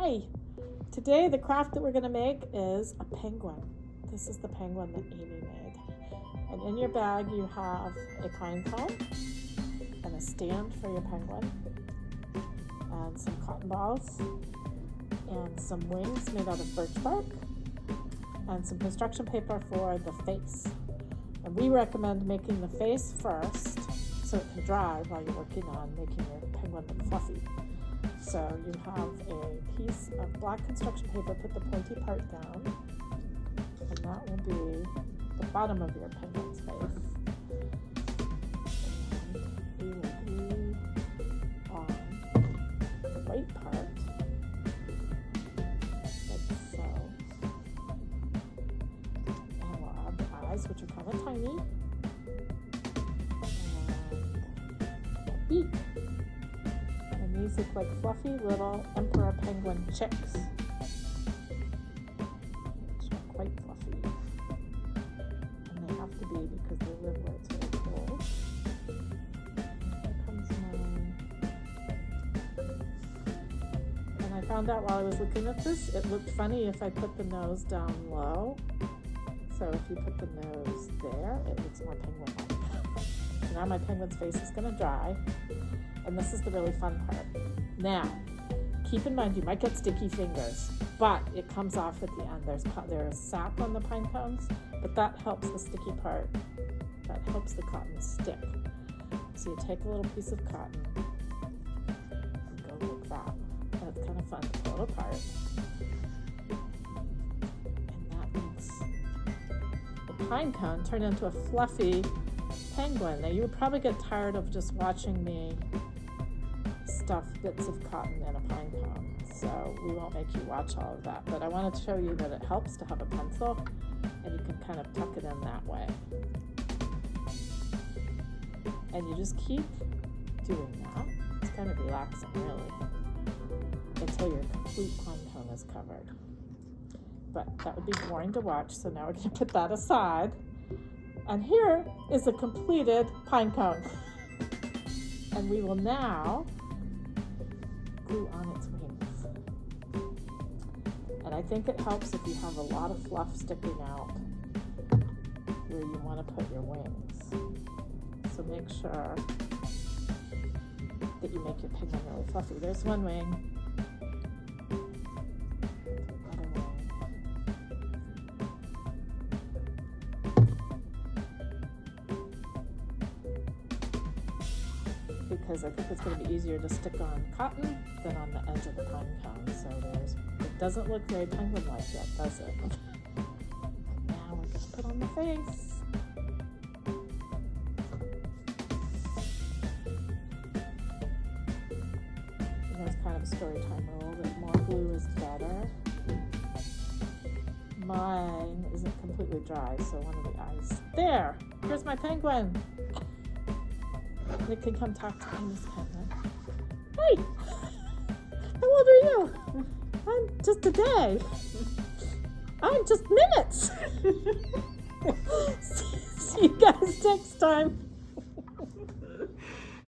Hi! Today the craft that we're going to make is a penguin. This is the penguin that Amy made. And in your bag you have a pine cone and a stand for your penguin and some cotton balls and some wings made out of birch bark and some construction paper for the face. And we recommend making the face first so it can dry while you're working on making your penguin look fluffy. So you have a piece of black construction paper, put the pointy part down, and that will be the bottom of your penguin's face. And we will glue on the white part, like so. And we'll add the eyes, which are kind of tiny, and a beak. These look like fluffy little emperor penguin chicks, which are quite fluffy. And they have to be because they live where it's very cold. And here comes mine. And I found out while I was looking at this, it looked funny if I put the nose down low. So if you put the nose there, it looks more penguin-like. So now my penguin's face is going to dry. And this is the really fun part. Now, keep in mind you might get sticky fingers, but it comes off at the end. There's sap on the pine cones, but that helps the sticky part. That helps the cotton stick. So you take a little piece of cotton and go like that. And it's kind of fun to pull it apart. And that makes the pine cone turn into a fluffy penguin. Now you would probably get tired of just watching me stuff bits of cotton in a pine cone, so we won't make you watch all of that, but I wanted to show you that it helps to have a pencil and you can kind of tuck it in that way, and you just keep doing that. It's kind of relaxing really until your complete pine cone is covered, but that would be boring to watch, so now we're going to put that aside. And here is a completed pine cone. And we will now glue on its wings. And I think it helps if you have a lot of fluff sticking out where you want to put your wings. So make sure that you make your penguin really fluffy. There's one wing. Because I think it's going to be easier to stick on cotton than on the edge of the pine cone. So it doesn't look very penguin-like yet, does it? Now we're going to put on the face. And there's kind of a story time rule that more glue is better. Mine isn't completely dry, so one of the eyes. There! Here's my penguin! Nick can come talk to me, Miss Penguin. Hey! How old are you? I'm just a day. I'm just minutes. See you guys next time.